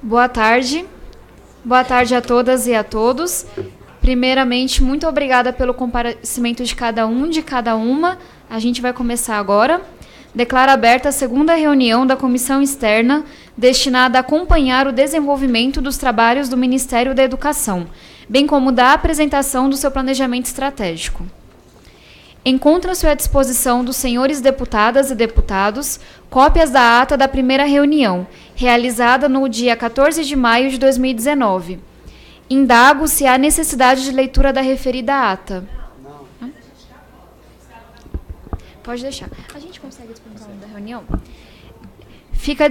Boa tarde. Boa tarde a todas e a todos. Primeiramente, muito obrigada pelo comparecimento de cada um, de cada uma. A gente vai começar agora. Declaro aberta a segunda reunião da Comissão Externa, destinada a acompanhar o desenvolvimento dos trabalhos do Ministério da Educação, bem como da apresentação do seu planejamento estratégico. Encontram-se à disposição dos senhores deputadas e deputados cópias da ata da primeira reunião, realizada no dia 14 de maio de 2019. Indago se há necessidade de leitura da referida ata. Não. Pode deixar. A gente consegue dispensar da reunião? Fica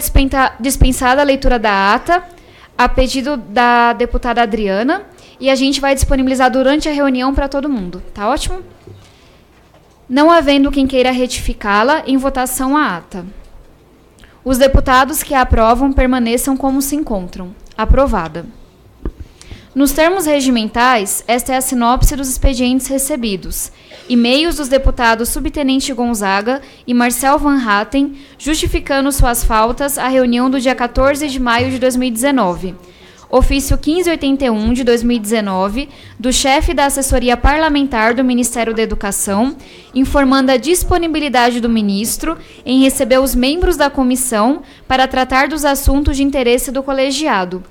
dispensada a leitura da ata, a pedido da deputada Adriana, e a gente vai disponibilizar durante a reunião para todo mundo. Tá ótimo? Não havendo quem queira retificá-la, em votação a ata. Os deputados que a aprovam permaneçam como se encontram. Aprovada. Nos termos regimentais, esta é a sinopse dos expedientes recebidos. E-mails dos deputados Subtenente Gonzaga e Marcel Van Hatten, justificando suas faltas à reunião do dia 14 de maio de 2019. Ofício 1581 de 2019, do chefe da Assessoria Parlamentar do Ministério da Educação, informando a disponibilidade do ministro em receber os membros da comissão para tratar dos assuntos de interesse do colegiado.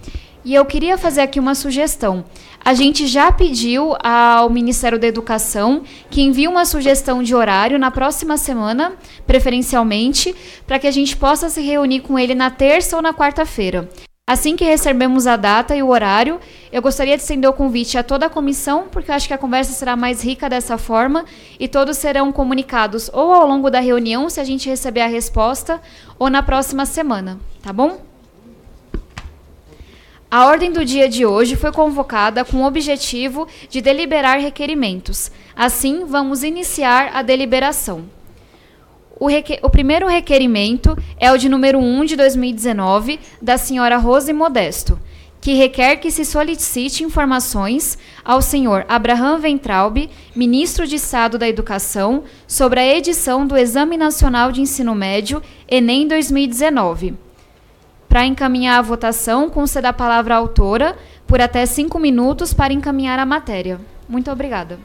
E eu queria fazer aqui uma sugestão. A gente já pediu ao Ministério da Educação que envie uma sugestão de horário na próxima semana, preferencialmente, para que a gente possa se reunir com ele na terça ou na quarta-feira. Assim que recebemos a data e o horário, eu gostaria de estender o convite a toda a comissão, porque eu acho que a conversa será mais rica dessa forma e todos serão comunicados ou ao longo da reunião, se a gente receber a resposta, ou na próxima semana, tá bom? A ordem do dia de hoje foi convocada com o objetivo de deliberar requerimentos. Assim, vamos iniciar a deliberação. O primeiro requerimento é o de número 1 de 2019, da senhora Rose Modesto, que requer que se solicite informações ao senhor Abraham Weintraub, ministro de Estado da Educação, sobre a edição do Exame Nacional de Ensino Médio, Enem 2019. Para encaminhar a votação, conceda a palavra à autora por até 5 minutos para encaminhar a matéria. Muito obrigada.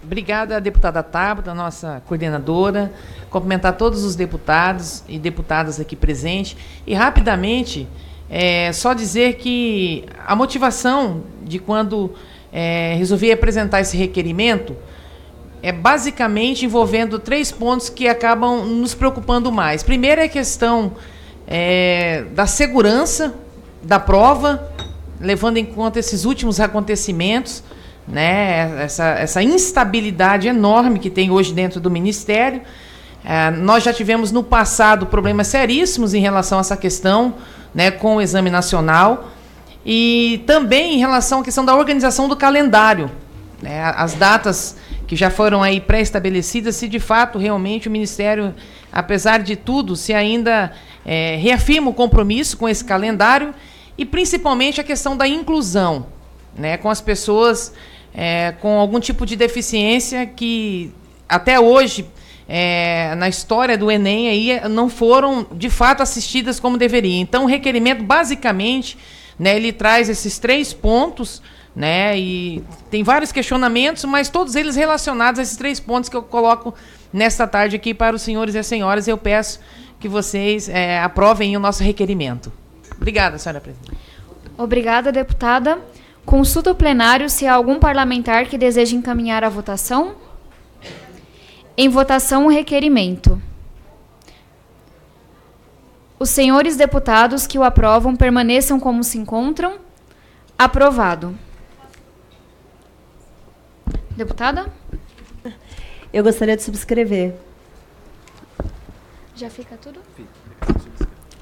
Obrigada, deputada Tabata, nossa coordenadora. Cumprimentar todos os deputados e deputadas aqui presentes. E, rapidamente, só dizer que a motivação de quando resolvi apresentar esse requerimento é basicamente envolvendo 3 pontos que acabam nos preocupando mais. Primeiro é a questão da segurança da prova, levando em conta esses últimos acontecimentos, né, essa instabilidade enorme que tem hoje dentro do Ministério. Nós já tivemos no passado problemas seríssimos em relação a essa questão, né, com o Exame Nacional, e também em relação à questão da organização do calendário, né, as datas que já foram aí pré-estabelecidas, se de fato realmente o Ministério, apesar de tudo, se ainda reafirma o compromisso com esse calendário, e principalmente a questão da inclusão, né, com as pessoas com algum tipo de deficiência que até hoje, na história do Enem, aí, não foram de fato assistidas como deveria. Então, o requerimento, basicamente, né, ele traz esses 3 pontos, né, e tem vários questionamentos, mas todos eles relacionados a esses 3 pontos que eu coloco nesta tarde aqui para os senhores e as senhoras. Eu peço que vocês aprovem o nosso requerimento. Obrigada, senhora presidente. Obrigada, deputada. Consulta o plenário se há algum parlamentar que deseja encaminhar a votação. Em votação, o requerimento. Os senhores deputados que o aprovam permaneçam como se encontram. Aprovado. Deputada? Eu gostaria de subscrever. Já fica tudo?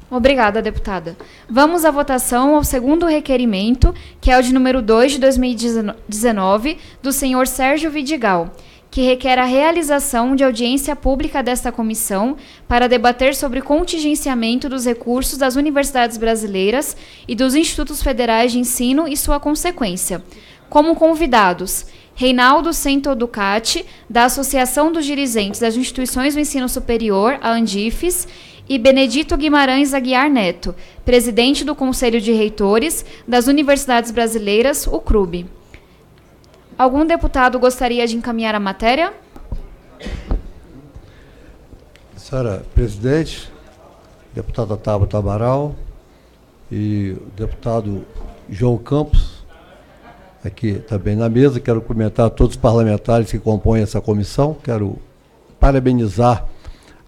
Obrigada, deputada. Vamos à votação ao segundo requerimento, que é o de número 2 de 2019, do senhor Sérgio Vidigal, que requer a realização de audiência pública desta comissão para debater sobre o contingenciamento dos recursos das universidades brasileiras e dos institutos federais de ensino e sua consequência. Como convidados, Reinaldo Sento Ducati, da Associação dos Dirigentes das Instituições do Ensino Superior, a ANDIFES, e Benedito Guimarães Aguiar Neto, presidente do Conselho de Reitores das Universidades Brasileiras, o CRUB. Algum deputado gostaria de encaminhar a matéria? Senhora presidente, deputada Tabata Amaral e o deputado João Campos, aqui também na mesa, quero cumprimentar todos os parlamentares que compõem essa comissão, quero parabenizar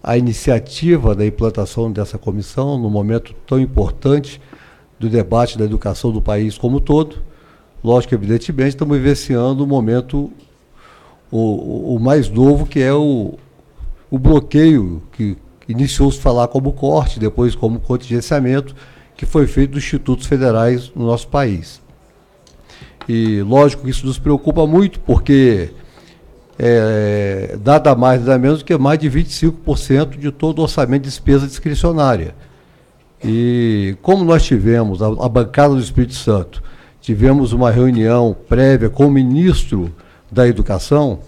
a iniciativa da implantação dessa comissão num momento tão importante do debate da educação do país como um todo. Lógico que, evidentemente, estamos vivenciando um momento o mais novo, que é o bloqueio que iniciou-se a falar como corte, depois como contingenciamento, que foi feito dos institutos federais no nosso país. E lógico que isso nos preocupa muito, porque nada mais, nada menos do que mais de 25% de todo o orçamento de despesa discricionária. E como nós tivemos, a bancada do Espírito Santo, tivemos uma reunião prévia com o ministro da Educação,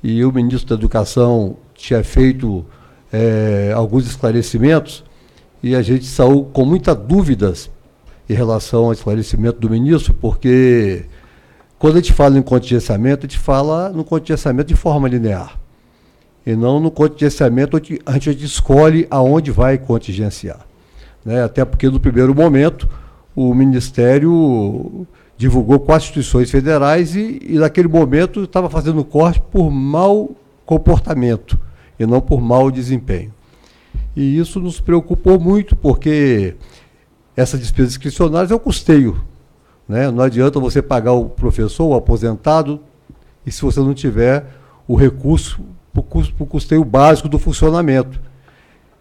e o ministro da Educação tinha feito alguns esclarecimentos, e a gente saiu com muitas dúvidas em relação ao esclarecimento do ministro, porque quando a gente fala em contingenciamento, a gente fala no contingenciamento de forma linear, e não no contingenciamento onde a gente escolhe aonde vai contingenciar, né? Até porque, no primeiro momento, o Ministério divulgou 4 instituições federais e naquele momento, estava fazendo corte por mau comportamento e não por mau desempenho. E isso nos preocupou muito, porque essas despesas discricionárias é o custeio, né? Não adianta você pagar o professor, o aposentado, e se você não tiver o recurso para o custeio básico do funcionamento.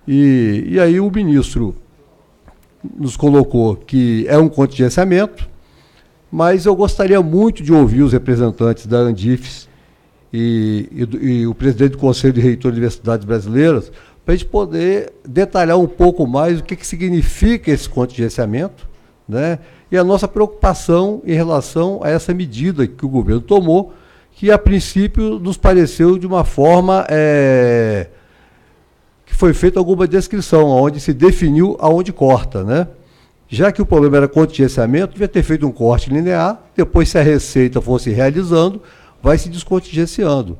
E aí o ministro nos colocou que é um contingenciamento, mas eu gostaria muito de ouvir os representantes da Andifes e o presidente do Conselho de Reitores de Universidades Brasileiras, para a gente poder detalhar um pouco mais o que significa esse contingenciamento, né? E a nossa preocupação em relação a essa medida que o governo tomou, que a princípio nos pareceu de uma forma que foi feita alguma descrição, onde se definiu aonde corta, né? Já que o problema era contingenciamento, devia ter feito um corte linear, depois, se a receita fosse realizando, vai se descontingenciando.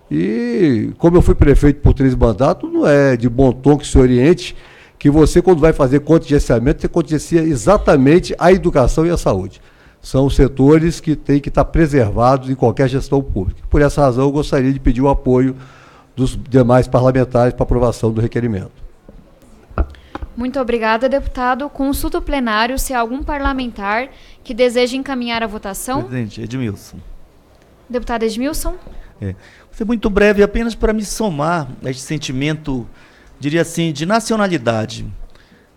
E, como eu fui prefeito por 3 mandatos, não é de bom tom que se oriente que você, quando vai fazer contingenciamento, você contingencia exatamente a educação e a saúde. São os setores que têm que estar preservados em qualquer gestão pública. Por essa razão, eu gostaria de pedir o apoio dos demais parlamentares para aprovação do requerimento. Muito obrigada, deputado. Consulta o plenário se há algum parlamentar que deseja encaminhar a votação. Presidente, Edmilson. Deputado Edmilson. Vou ser muito breve, apenas para me somar a este sentimento, diria assim, de nacionalidade.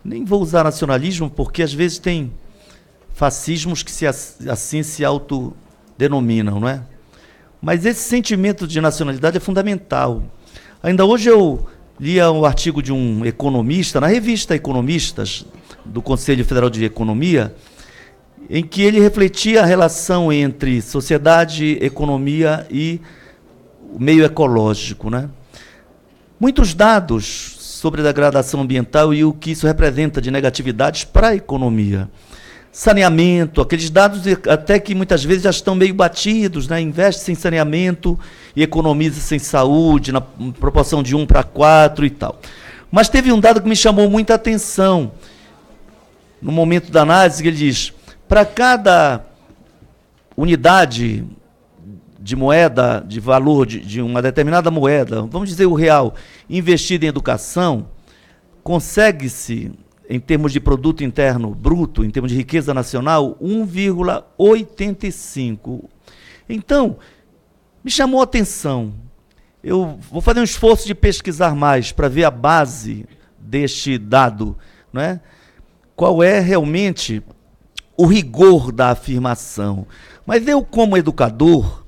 Nem vou usar nacionalismo, porque às vezes tem fascismos que assim se autodenominam, não é? Mas esse sentimento de nacionalidade é fundamental. Ainda hoje eu lia um artigo de um economista, na revista Economistas, do Conselho Federal de Economia, em que ele refletia a relação entre sociedade, economia e o meio ecológico, né? Muitos dados sobre a degradação ambiental e o que isso representa de negatividades para a economia. Saneamento, aqueles dados até que muitas vezes já estão meio batidos, né? Investe-se em saneamento e economiza-se em saúde, na proporção de 1:4 e tal. Mas teve um dado que me chamou muita atenção no momento da análise, que ele diz: para cada unidade de moeda, de valor de uma determinada moeda, vamos dizer o real, investida em educação, consegue-se, em termos de produto interno bruto, em termos de riqueza nacional, 1,85. Então, me chamou a atenção. Eu vou fazer um esforço de pesquisar mais para ver a base deste dado, não é? Qual é realmente o rigor da afirmação. Mas eu, como educador,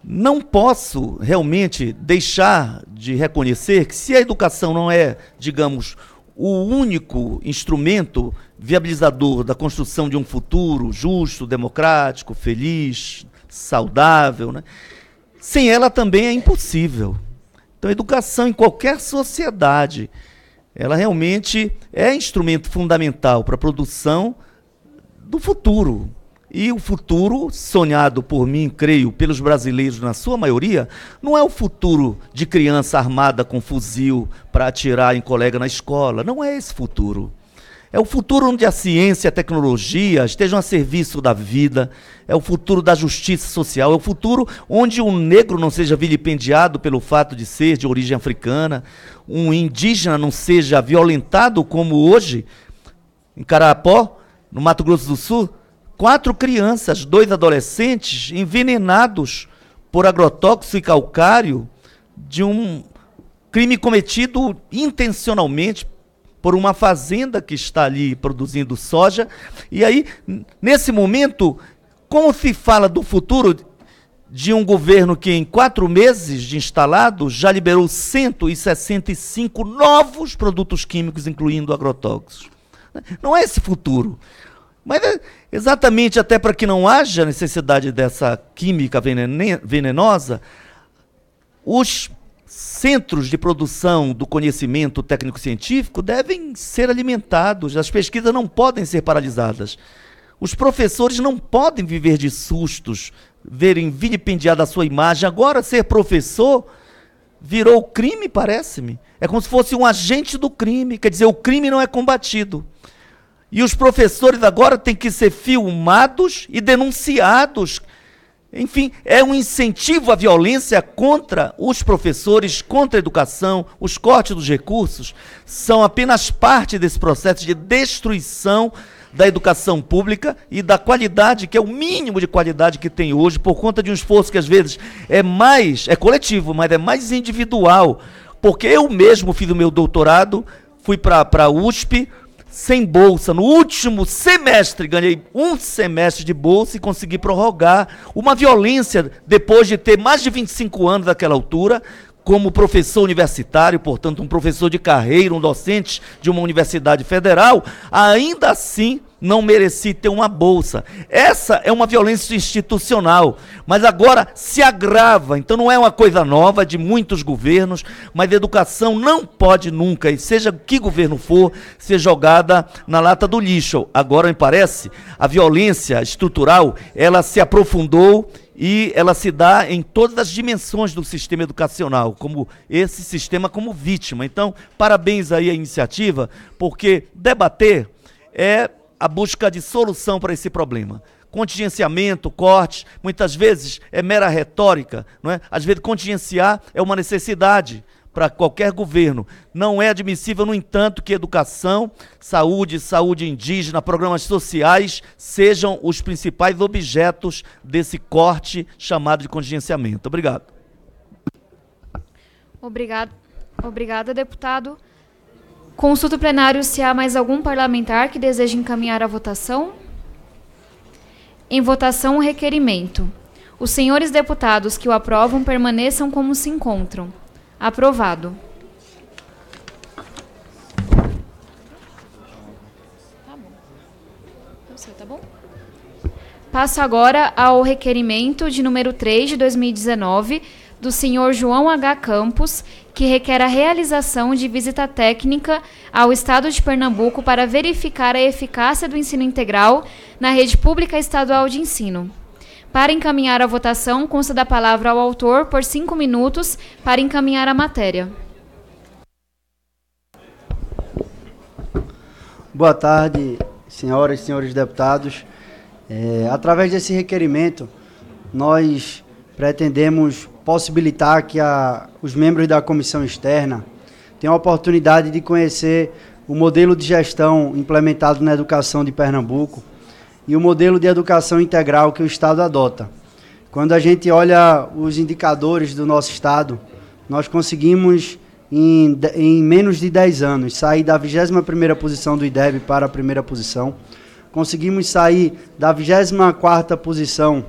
não posso realmente deixar de reconhecer que, se a educação não é, digamos, o único instrumento viabilizador da construção de um futuro justo, democrático, feliz, saudável, né? Sem ela também é impossível. Então, a educação em qualquer sociedade ela realmente é instrumento fundamental para a produção do futuro. E o futuro, sonhado por mim, creio, pelos brasileiros na sua maioria, não é o futuro de criança armada com fuzil para atirar em colega na escola. Não é esse futuro. É o futuro onde a ciência e a tecnologia estejam a serviço da vida. É o futuro da justiça social. É o futuro onde um negro não seja vilipendiado pelo fato de ser de origem africana. Um indígena não seja violentado como hoje, em Carapó, no Mato Grosso do Sul. 4 crianças, 2 adolescentes envenenados por agrotóxico e calcário de um crime cometido intencionalmente por uma fazenda que está ali produzindo soja. E aí, nesse momento, como se fala do futuro de um governo que em 4 meses de instalado já liberou 165 novos produtos químicos, incluindo agrotóxicos? Não é esse futuro. Mas é exatamente até para que não haja necessidade dessa química venenosa, os centros de produção do conhecimento técnico-científico devem ser alimentados, as pesquisas não podem ser paralisadas. Os professores não podem viver de sustos, verem vilipendiada a sua imagem. Agora, ser professor virou crime, parece-me. É como se fosse um agente do crime, quer dizer, o crime não é combatido. E os professores agora têm que ser filmados e denunciados. Enfim, é um incentivo à violência contra os professores, contra a educação. Os cortes dos recursos são apenas parte desse processo de destruição da educação pública e da qualidade, que é o mínimo de qualidade que tem hoje, por conta de um esforço que às vezes é coletivo, mas é mais individual. Porque eu mesmo fiz o meu doutorado, fui para a USP, sem bolsa. No último semestre, ganhei um semestre de bolsa e consegui prorrogar uma violência depois de ter mais de 25 anos daquela altura, como professor universitário, portanto, um professor de carreira, um docente de uma universidade federal, ainda assim não mereci ter uma bolsa. Essa é uma violência institucional, mas agora se agrava. Então não é uma coisa nova de muitos governos, mas a educação não pode nunca, e seja que governo for, ser jogada na lata do lixo. Agora, me parece, a violência estrutural, ela se aprofundou e ela se dá em todas as dimensões do sistema educacional, como esse sistema como vítima. Então, parabéns aí à iniciativa, porque debater é a busca de solução para esse problema. Contingenciamento, cortes, muitas vezes é mera retórica, não é? Às vezes contingenciar é uma necessidade para qualquer governo. Não é admissível, no entanto, que educação, saúde indígena, programas sociais sejam os principais objetos desse corte chamado de contingenciamento. Obrigado. Obrigada, deputado. Consulta o plenário se há mais algum parlamentar que deseja encaminhar a votação. Em votação, o requerimento. Os senhores deputados que o aprovam permaneçam como se encontram. Aprovado. Tá bom. O seu tá bom? Passo agora ao requerimento de número 3 de 2019, do senhor João H. Campos, que requer a realização de visita técnica ao Estado de Pernambuco para verificar a eficácia do ensino integral na rede pública estadual de ensino. Para encaminhar a votação, consta da palavra ao autor por 5 minutos para encaminhar a matéria. Boa tarde, senhoras e senhores deputados. Através desse requerimento, nós pretendemos possibilitar que os membros da comissão externa tenham a oportunidade de conhecer o modelo de gestão implementado na educação de Pernambuco e o modelo de educação integral que o Estado adota. Quando a gente olha os indicadores do nosso Estado, nós conseguimos, em menos de 10 anos, sair da 21ª posição do IDEB para a primeira posição. Conseguimos sair da 24ª posição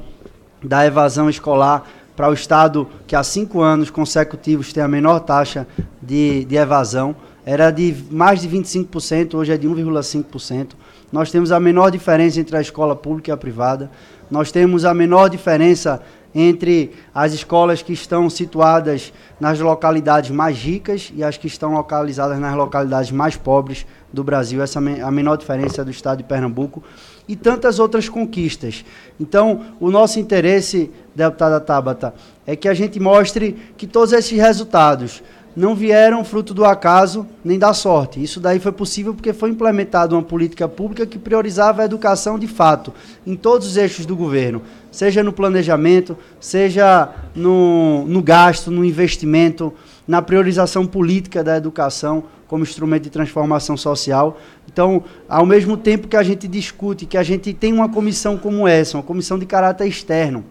da evasão escolar para o Estado que há 5 anos consecutivos tem a menor taxa de evasão. Era de mais de 25%, hoje é de 1,5%. Nós temos a menor diferença entre a escola pública e a privada. Nós temos a menor diferença entre as escolas que estão situadas nas localidades mais ricas e as que estão localizadas nas localidades mais pobres do Brasil. Essa é a menor diferença do estado de Pernambuco. E tantas outras conquistas. Então, o nosso interesse, deputada Tabata, é que a gente mostre que todos esses resultados não vieram fruto do acaso nem da sorte. Isso daí foi possível porque foi implementada uma política pública que priorizava a educação de fato, em todos os eixos do governo, seja no planejamento, seja no gasto, no investimento, na priorização política da educação como instrumento de transformação social. Então, ao mesmo tempo que a gente discute, que a gente tem uma comissão como essa, uma comissão de caráter externo,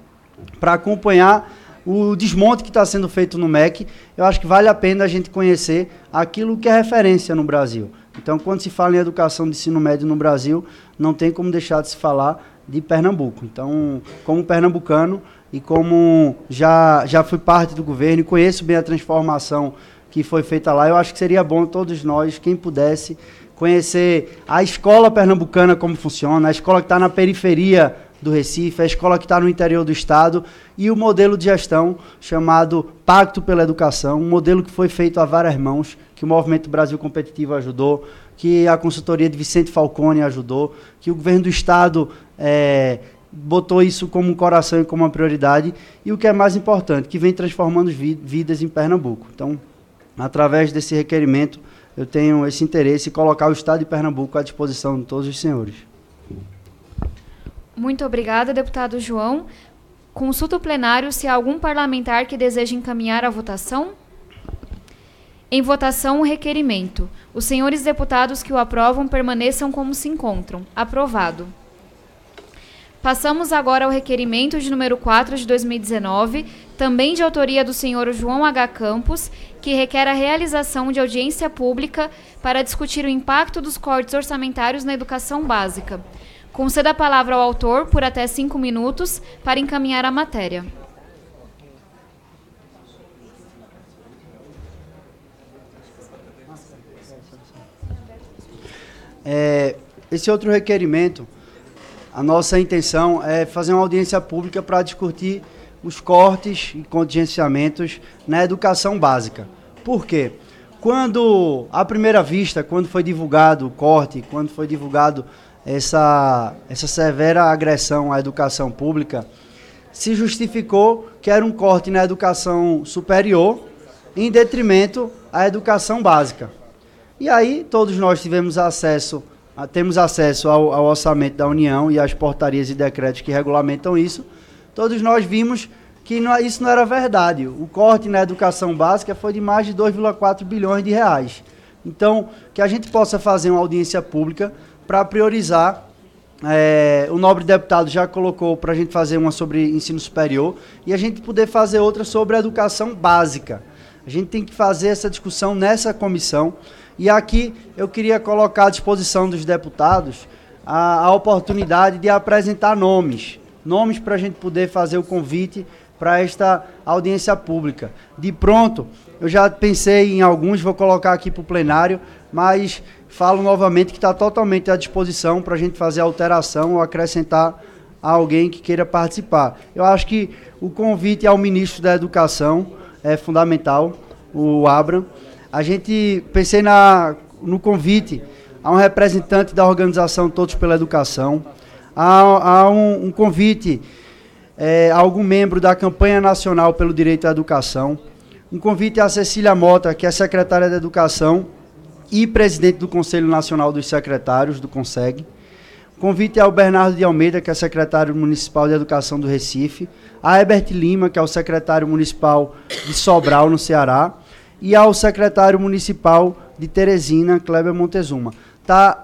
para acompanhar o desmonte que está sendo feito no MEC, eu acho que vale a pena a gente conhecer aquilo que é referência no Brasil. Então, quando se fala em educação de ensino médio no Brasil, não tem como deixar de se falar de Pernambuco. Então, como pernambucano e como já fui parte do governo e conheço bem a transformação que foi feita lá, eu acho que seria bom todos nós, quem pudesse, conhecer a escola pernambucana, como funciona, a escola que está na periferia do Recife, a escola que está no interior do estado e o modelo de gestão chamado Pacto pela Educação, um modelo que foi feito a várias mãos, que o Movimento Brasil Competitivo ajudou, que a consultoria de Vicente Falcone ajudou, que o governo do estado botou isso como um coração e como uma prioridade, e o que é mais importante, que vem transformando vidas em Pernambuco. Então, através desse requerimento, eu tenho esse interesse em colocar o estado de Pernambuco à disposição de todos os senhores. Muito obrigada, deputado João. Consulta o plenário se há algum parlamentar que deseja encaminhar a votação. Em votação, o requerimento. Os senhores deputados que o aprovam permaneçam como se encontram. Aprovado. Passamos agora ao requerimento de número 4 de 2019, também de autoria do senhor João H. Campos, que requer a realização de audiência pública para discutir o impacto dos cortes orçamentários na educação básica. Conceda a palavra ao autor por até 5 minutos para encaminhar a matéria. Esse outro requerimento, a nossa intenção é fazer uma audiência pública para discutir os cortes e contingenciamentos na educação básica. Por quê? Quando, à primeira vista, quando foi divulgado o corte, quando foi divulgado essa severa agressão à educação pública, se justificou que era um corte na educação superior em detrimento à educação básica. E aí todos nós temos acesso ao orçamento da União e às portarias e decretos que regulamentam isso. Todos nós vimos que isso não era verdade. O corte na educação básica foi de mais de 2,4 bilhões de reais. Então, que a gente possa fazer uma audiência pública para priorizar, o nobre deputado já colocou para a gente fazer uma sobre ensino superior e a gente poder fazer outra sobre a educação básica. A gente tem que fazer essa discussão nessa comissão e aqui eu queria colocar à disposição dos deputados a oportunidade de apresentar nomes para a gente poder fazer o convite para esta audiência pública. De pronto, eu já pensei em alguns, vou colocar aqui para o plenário, mas falo novamente que está totalmente à disposição para a gente fazer alteração ou acrescentar alguém que queira participar. Eu acho que o convite ao ministro da Educação é fundamental, o Abraham. A gente pensei no convite a um representante da organização Todos pela Educação, a um convite a algum membro da campanha nacional pelo direito à educação, um convite a Cecília Mota, que é secretária de Educação e presidente do Conselho Nacional dos Secretários, do CONSEG. Convite ao Bernardo de Almeida, que é secretário municipal de Educação do Recife, a Herbert Lima, que é o secretário municipal de Sobral, no Ceará, e ao secretário municipal de Teresina, Kleber Montezuma. Está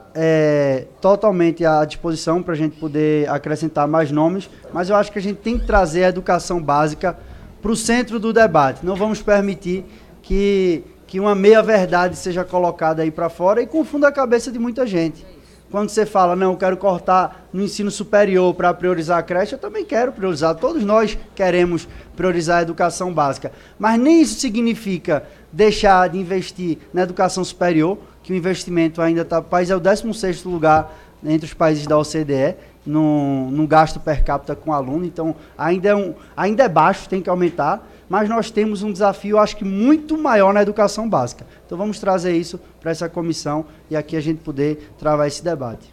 totalmente à disposição para a gente poder acrescentar mais nomes, mas eu acho que a gente tem que trazer a educação básica para o centro do debate. Não vamos permitir que uma meia-verdade seja colocada aí para fora e confunda a cabeça de muita gente. Quando você fala, não, eu quero cortar no ensino superior para priorizar a creche, eu também quero priorizar. Todos nós queremos priorizar a educação básica. Mas nem isso significa deixar de investir na educação superior, que o investimento ainda está... O país é o 16º lugar entre os países da OCDE, no gasto per capita com aluno, então ainda é baixo, tem que aumentar, mas nós temos um desafio, acho que muito maior na educação básica. Então vamos trazer isso para essa comissão e aqui a gente poder travar esse debate.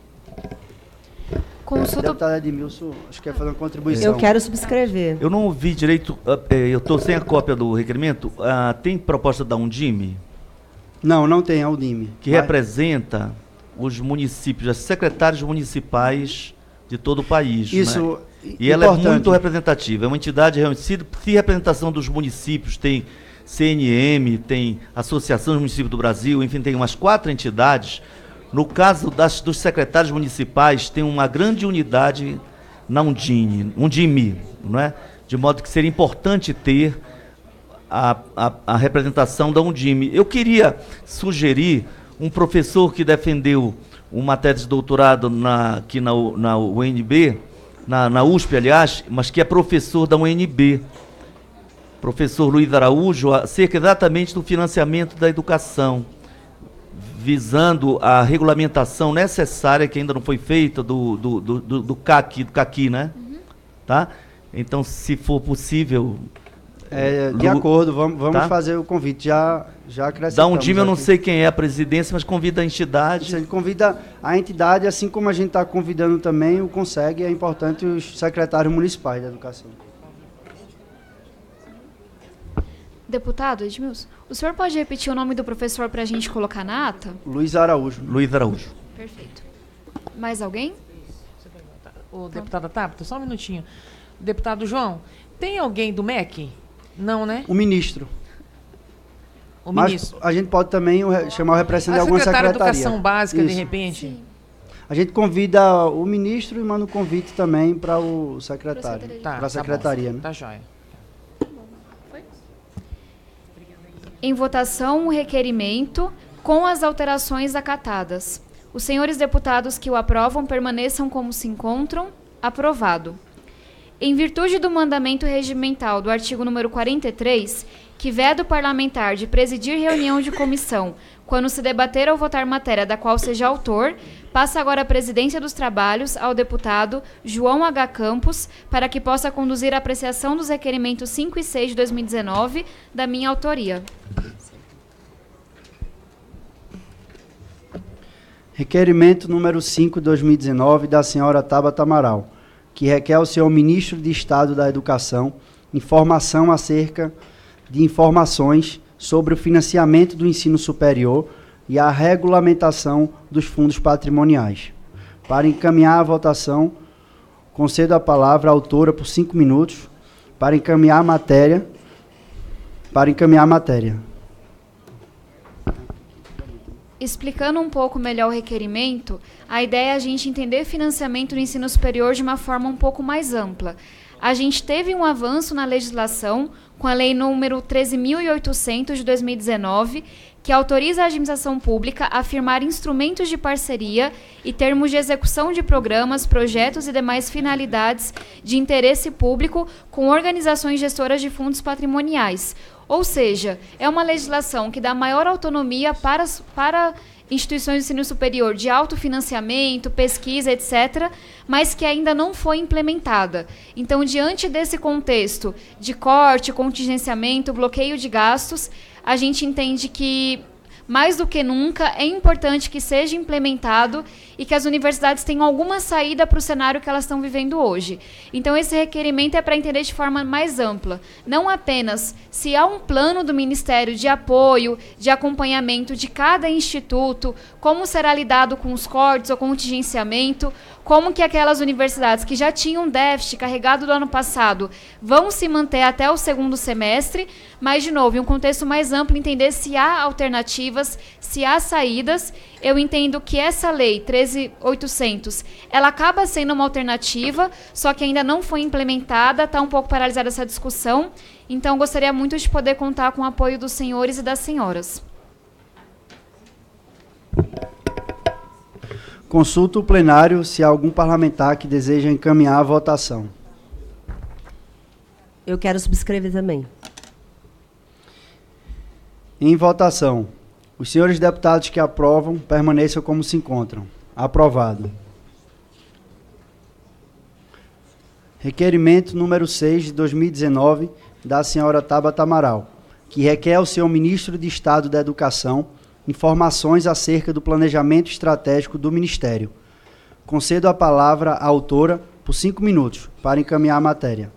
Consulta... Deputado Edmilson, acho que quer fazer uma contribuição. Eu quero subscrever. Eu não ouvi direito, eu estou sem a cópia do requerimento. Tem proposta da Undime, Não tem a Undime. que representa os municípios, as secretárias municipais de todo o país. Isso, né? E ela é importante. muito representativa. É uma entidade reconhecida, se representação dos municípios, tem CNM, tem Associação dos Municípios do Brasil, enfim, tem umas 4 entidades. No caso dos secretários municipais, tem uma grande unidade na Undime, não é? De modo que seria importante ter a representação da Undime. Eu queria sugerir um professor que defendeu uma tese de doutorado aqui na UNB, na USP, aliás, mas que é professor da UNB, professor Luiz Araújo, acerca exatamente do financiamento da educação, visando a regulamentação necessária, que ainda não foi feita, do CAQ, né? Uhum. Tá? Então, se for possível... de acordo, vamos tá? fazer o convite, já acrescentamos. Da Undime, eu não sei quem é a presidência, mas convida a entidade. A gente convida a entidade, assim como a gente está convidando também o CONSEG, é importante os secretários municipais da educação. Deputado Edmilson, o senhor pode repetir o nome do professor para a gente colocar na ata? Luiz Araújo. Luiz Araújo. Perfeito. Mais alguém? O deputado Tabata, só um minutinho. Deputado João, tem alguém do MEC? Não, né? O ministro. O Mas ministro. a gente pode também chamar o representante de alguma secretária secretaria. de Educação Básica, de Isso. repente? Sim. A gente convida o ministro e manda um convite também para o secretário. Tá, Para a secretaria, bom. né? Tá jóia. Em votação, o requerimento com as alterações acatadas. Os senhores deputados que o aprovam permaneçam como se encontram. Aprovado. Em virtude do mandamento regimental do artigo número 43, que veda o parlamentar de presidir reunião de comissão quando se debater ou votar matéria da qual seja autor, passa agora a presidência dos trabalhos ao deputado João H. Campos, para que possa conduzir a apreciação dos requerimentos 5 e 6 de 2019, da minha autoria. Requerimento número 5 de 2019 da senhora Tabata Amaral, que requer ao senhor ministro de Estado da Educação informação acerca de informações sobre o financiamento do ensino superior e a regulamentação dos fundos patrimoniais. Para encaminhar a votação, concedo a palavra à autora por 5 minutos para encaminhar a matéria. Explicando um pouco melhor o requerimento, a ideia é a gente entender financiamento do ensino superior de uma forma um pouco mais ampla. A gente teve um avanço na legislação com a Lei número 13.800 de 2019, que autoriza a administração pública a firmar instrumentos de parceria e termos de execução de programas, projetos e demais finalidades de interesse público com organizações gestoras de fundos patrimoniais. Ou seja, é uma legislação que dá maior autonomia para instituições de ensino superior de autofinanciamento, pesquisa, etc., mas que ainda não foi implementada. Então, diante desse contexto de corte, contingenciamento, bloqueio de gastos, a gente entende que, mais do que nunca, é importante que seja implementado e que as universidades tenham alguma saída para o cenário que elas estão vivendo hoje. Então, esse requerimento é para entender de forma mais ampla. Não apenas se há um plano do Ministério de apoio, de acompanhamento de cada instituto, como será lidado com os cortes ou contingenciamento, como que aquelas universidades que já tinham déficit carregado do ano passado vão se manter até o segundo semestre, mas, de novo, em um contexto mais amplo, entender se há alternativas, se há saídas. Eu entendo que essa lei 13.800, ela acaba sendo uma alternativa, só que ainda não foi implementada, está um pouco paralisada essa discussão, então gostaria muito de poder contar com o apoio dos senhores e das senhoras. Consulta o plenário se há algum parlamentar que deseja encaminhar a votação. Eu quero subscrever também. Em votação, os senhores deputados que aprovam permaneçam como se encontram. Aprovado. Requerimento número 6 de 2019, da senhora Tabata Amaral, que requer ao senhor Ministro de Estado da Educação informações acerca do planejamento estratégico do Ministério. Concedo a palavra à autora por 5 minutos para encaminhar a matéria.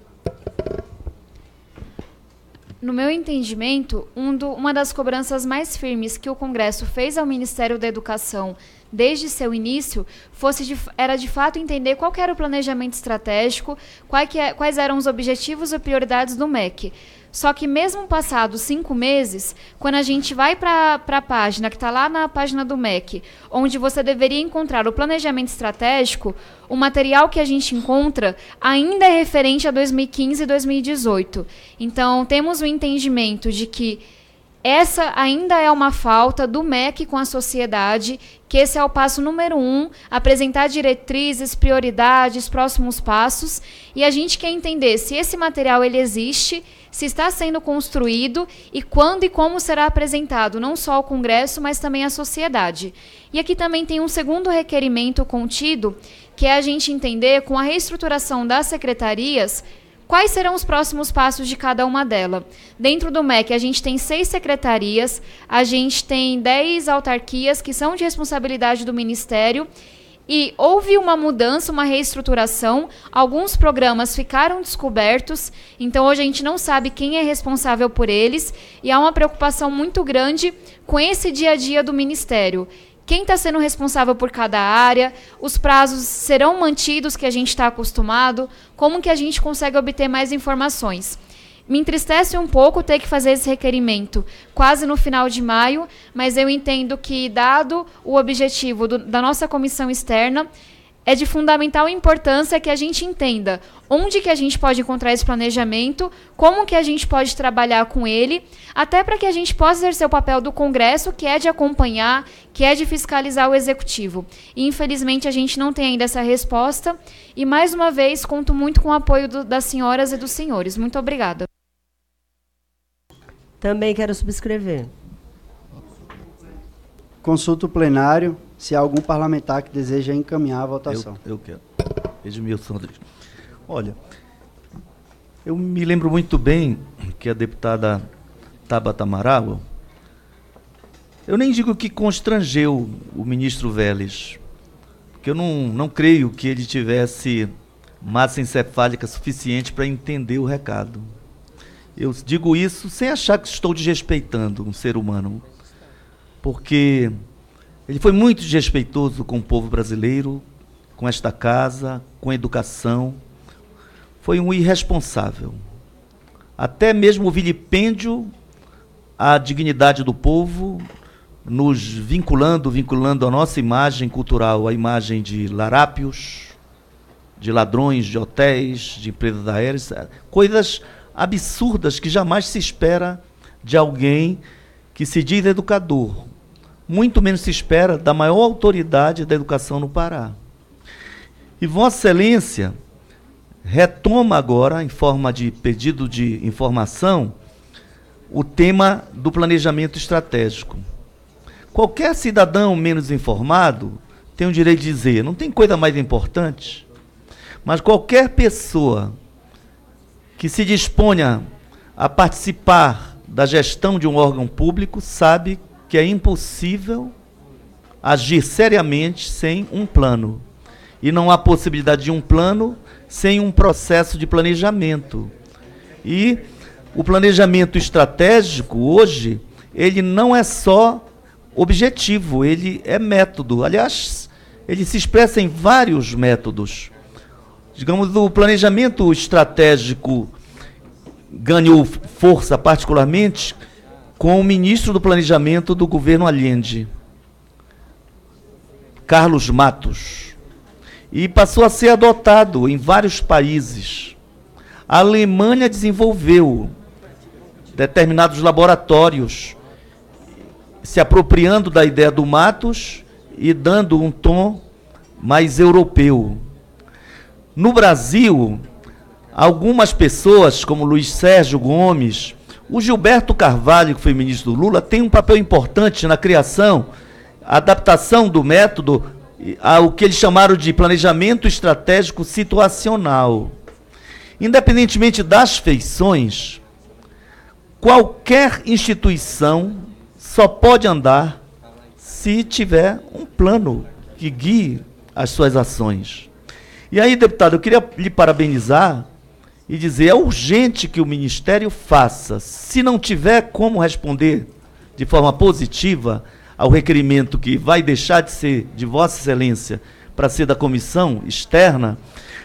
No meu entendimento, uma das cobranças mais firmes que o Congresso fez ao Ministério da Educação desde seu início era de fato entender qual que era o planejamento estratégico, quais eram os objetivos e prioridades do MEC. Só que mesmo passados 5 meses, quando a gente vai para a página, que está lá na página do MEC, onde você deveria encontrar o planejamento estratégico, o material que a gente encontra ainda é referente a 2015 e 2018. Então, temos o entendimento de que essa ainda é uma falta do MEC com a sociedade, que esse é o passo número 1, apresentar diretrizes, prioridades, próximos passos, e a gente quer entender se esse material ele existe, se está sendo construído e quando e como será apresentado, não só ao Congresso, mas também à sociedade. E aqui também tem um segundo requerimento contido, que é a gente entender, com a reestruturação das secretarias, quais serão os próximos passos de cada uma delas. Dentro do MEC, a gente tem 6 secretarias, a gente tem 10 autarquias que são de responsabilidade do Ministério, e houve uma mudança, uma reestruturação, alguns programas ficaram descobertos, então hoje a gente não sabe quem é responsável por eles, e há uma preocupação muito grande com esse dia a dia do Ministério. Quem está sendo responsável por cada área, os prazos serão mantidos que a gente está acostumado, como que a gente consegue obter mais informações. Me entristece um pouco ter que fazer esse requerimento quase no final de maio, mas eu entendo que, dado o objetivo da nossa comissão externa, é de fundamental importância que a gente entenda onde que a gente pode encontrar esse planejamento, como que a gente pode trabalhar com ele, até para que a gente possa exercer o papel do Congresso, que é de acompanhar, que é de fiscalizar o Executivo. E, infelizmente, a gente não tem ainda essa resposta. E, mais uma vez, conto muito com o apoio das senhoras e dos senhores. Muito obrigada. Também quero subscrever. Consulto o plenário se há algum parlamentar que deseja encaminhar a votação. Eu quero. Edmilson Rodrigues. Olha, eu me lembro muito bem que a deputada Tabata Amaral, eu nem digo que constrangeu o ministro Vélez, porque eu não creio que ele tivesse massa encefálica suficiente para entender o recado. Eu digo isso sem achar que estou desrespeitando um ser humano, porque ele foi muito desrespeitoso com o povo brasileiro, com esta casa, com a educação. Foi um irresponsável. Até mesmo o vilipêndio à dignidade do povo, nos vinculando a nossa imagem cultural, a imagem de larápios, de ladrões, de hotéis, de empresas aéreas, coisas absurdas que jamais se espera de alguém que se diz educador. Muito menos se espera da maior autoridade da educação no Pará. E Vossa Excelência retoma agora, em forma de pedido de informação, o tema do planejamento estratégico. Qualquer cidadão menos informado tem o direito de dizer, não tem coisa mais importante, mas qualquer pessoa que se disponha a participar da gestão de um órgão público sabe que é impossível agir seriamente sem um plano. E não há possibilidade de um plano sem um processo de planejamento. E o planejamento estratégico, hoje, ele não é só objetivo, ele é método. Aliás, ele se expressa em vários métodos. Digamos, o planejamento estratégico ganhou força particularmente com o ministro do Planejamento do governo Allende, Carlos Matos, e passou a ser adotado em vários países. A Alemanha desenvolveu determinados laboratórios, se apropriando da ideia do Matos e dando um tom mais europeu. No Brasil, algumas pessoas, como Luiz Sérgio Gomes, o Gilberto Carvalho, que foi ministro do Lula, tem um papel importante na criação, adaptação do método ao que eles chamaram de planejamento estratégico situacional. Independentemente das feições, qualquer instituição só pode andar se tiver um plano que guie as suas ações. E aí, deputado, eu queria lhe parabenizar e dizer, é urgente que o Ministério faça, se não tiver como responder de forma positiva ao requerimento que vai deixar de ser de Vossa Excelência para ser da comissão externa,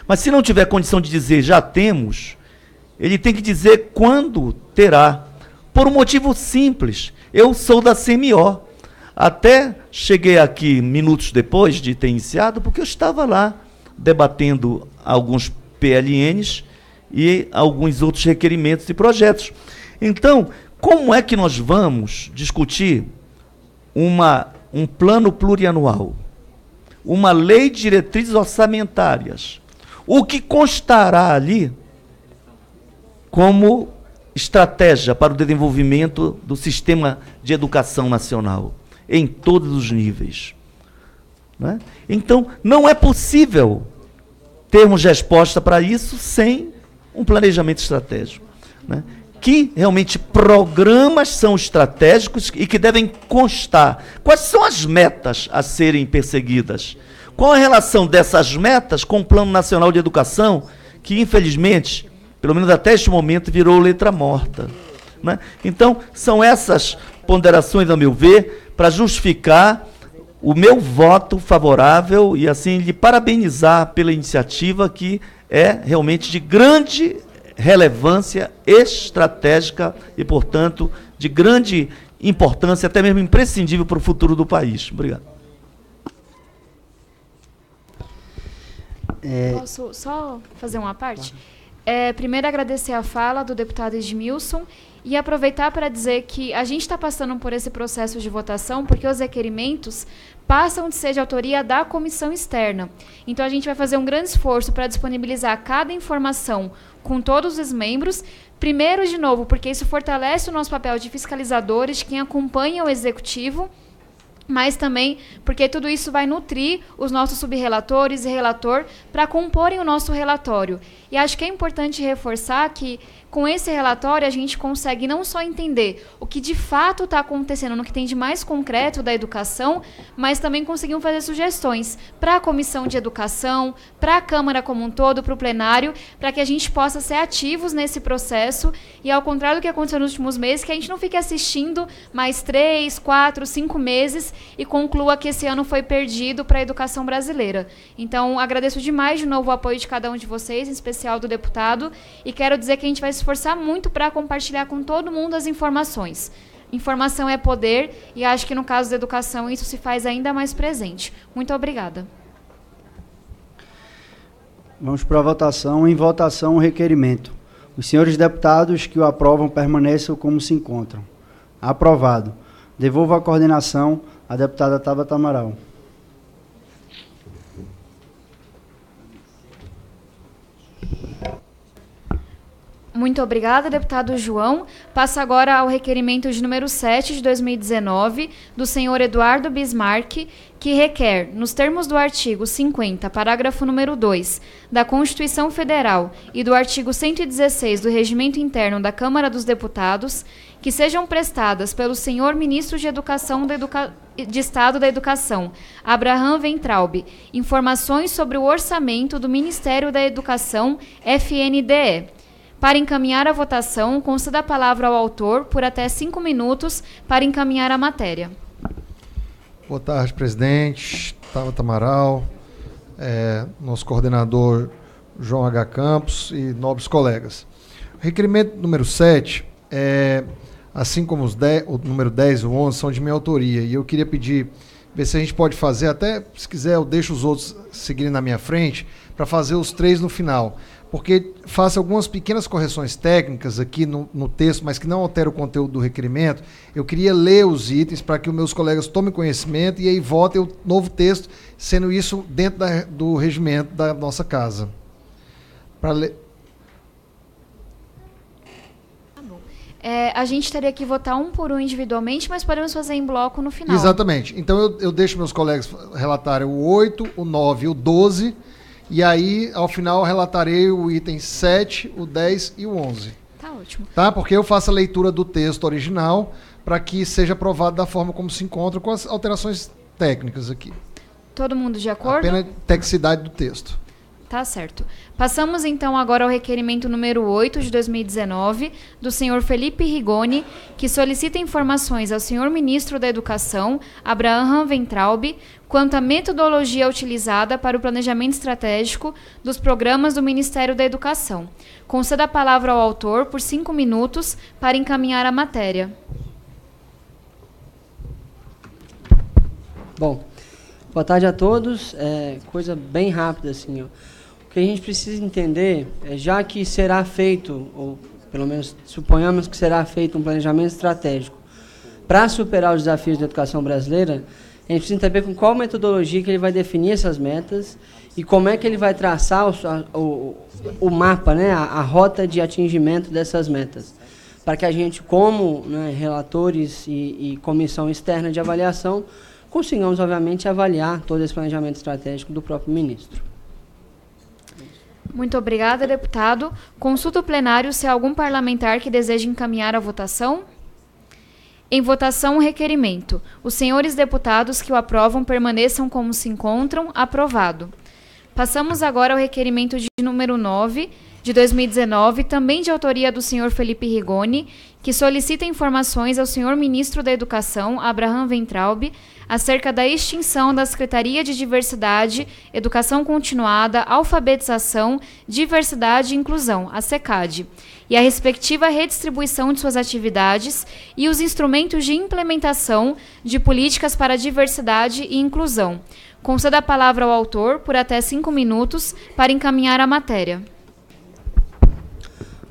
mas se não tiver condição de dizer já temos, ele tem que dizer quando terá. Por um motivo simples, eu sou da CMO. Até cheguei aqui minutos depois de ter iniciado, porque eu estava lá debatendo alguns PLNs e alguns outros requerimentos e projetos. Então, como é que nós vamos discutir um plano plurianual, uma lei de diretrizes orçamentárias, o que constará ali como estratégia para o desenvolvimento do sistema de educação nacional, em todos os níveis? Né? Então, não é possível termos resposta para isso sem um planejamento estratégico. Né? Que realmente programas são estratégicos e que devem constar. Quais são as metas a serem perseguidas? Qual a relação dessas metas com o Plano Nacional de Educação, que infelizmente, pelo menos até este momento, virou letra morta? Né? Então, são essas ponderações, a meu ver, para justificar o meu voto favorável e, assim, lhe parabenizar pela iniciativa que é realmente de grande relevância estratégica e, portanto, de grande importância, até mesmo imprescindível para o futuro do país. Obrigado. Posso só fazer uma parte? Primeiro, agradecer a fala do deputado Edmilson e aproveitar para dizer que a gente está passando por esse processo de votação porque os requerimentos passam de ser de autoria da comissão externa. Então, a gente vai fazer um grande esforço para disponibilizar cada informação com todos os membros. Primeiro, de novo, porque isso fortalece o nosso papel de fiscalizadores, de quem acompanha o executivo, mas também porque tudo isso vai nutrir os nossos subrelatores e relator para comporem o nosso relatório. E acho que é importante reforçar que, com esse relatório, a gente consegue não só entender o que de fato está acontecendo no que tem de mais concreto da educação, mas também conseguimos fazer sugestões para a Comissão de Educação, para a Câmara como um todo, para o plenário, para que a gente possa ser ativos nesse processo e, ao contrário do que aconteceu nos últimos meses, que a gente não fique assistindo mais 3, 4, 5 meses e conclua que esse ano foi perdido para a educação brasileira. Então, agradeço demais de novo o apoio de cada um de vocês, em especial do deputado, e quero dizer que a gente vai se esforçar muito para compartilhar com todo mundo as informações. Informação é poder, e acho que no caso da educação isso se faz ainda mais presente. Muito obrigada. Vamos para a votação. Em votação, o requerimento. Os senhores deputados que o aprovam permaneçam como se encontram. Aprovado. Devolvo a coordenação à deputada Tabata Amaral. Muito obrigada, deputado João. Passa agora ao requerimento de número 7 de 2019, do senhor Eduardo Bismarck, que requer, nos termos do artigo 50, parágrafo número 2, da Constituição Federal e do artigo 116 do Regimento Interno da Câmara dos Deputados, que sejam prestadas pelo senhor Ministro de Educação de Estado da Educação, Abraham Weintraub, informações sobre o orçamento do Ministério da Educação, FNDE. Para encaminhar a votação, conceda a palavra ao autor por até 5 minutos para encaminhar a matéria. Boa tarde, presidente, Tabata Amaral, nosso coordenador João H. Campos e nobres colegas. O requerimento número 7, assim como o número 10 e o 11, são de minha autoria. E eu queria pedir, ver se a gente pode fazer, até se quiser eu deixo os outros seguirem na minha frente, para fazer os 3 no final. Porque faço algumas pequenas correções técnicas aqui no texto, mas que não altera o conteúdo do requerimento. Eu queria ler os itens para que os meus colegas tomem conhecimento e aí votem o novo texto, sendo isso dentro do regimento da nossa casa. Para ler. Tá bom. A gente teria que votar um por um individualmente, mas podemos fazer em bloco no final. Exatamente. Então eu deixo meus colegas relatarem o 8, o 9 e o 12, E aí, ao final, eu relatarei o item 7, o 10 e o 11. Tá ótimo. Tá? Porque eu faço a leitura do texto original para que seja aprovado da forma como se encontra, com as alterações técnicas aqui. Todo mundo de acordo? Apenas tecnicidade do texto. Tá certo. Passamos então agora ao requerimento número 8 de 2019 do senhor Felipe Rigoni, que solicita informações ao senhor ministro da Educação, Abraham Weintraub, quanto à metodologia utilizada para o planejamento estratégico dos programas do Ministério da Educação. Conceda a palavra ao autor por 5 minutos para encaminhar a matéria. Bom, boa tarde a todos. Coisa bem rápida, assim, ó. O que a gente precisa entender é, já que será feito, ou pelo menos suponhamos que será feito um planejamento estratégico para superar os desafios da educação brasileira, a gente precisa saber com qual metodologia que ele vai definir essas metas e como é que ele vai traçar o mapa, né, a rota de atingimento dessas metas, para que a gente, como, né, relatores e comissão externa de avaliação, consigamos, obviamente, avaliar todo esse planejamento estratégico do próprio ministro. Muito obrigada, deputado. Consulta o plenário se há algum parlamentar que deseja encaminhar a votação. Em votação, o requerimento. Os senhores deputados que o aprovam permaneçam como se encontram. Aprovado. Passamos agora ao requerimento de número 9, de 2019, também de autoria do senhor Felipe Rigoni, que solicita informações ao senhor ministro da Educação, Abraham Weintraub, acerca da extinção da Secretaria de Diversidade, Educação Continuada, Alfabetização, Diversidade e Inclusão, a SECAD, e a respectiva redistribuição de suas atividades e os instrumentos de implementação de políticas para a diversidade e inclusão. Conceda a palavra ao autor por até 5 minutos para encaminhar a matéria.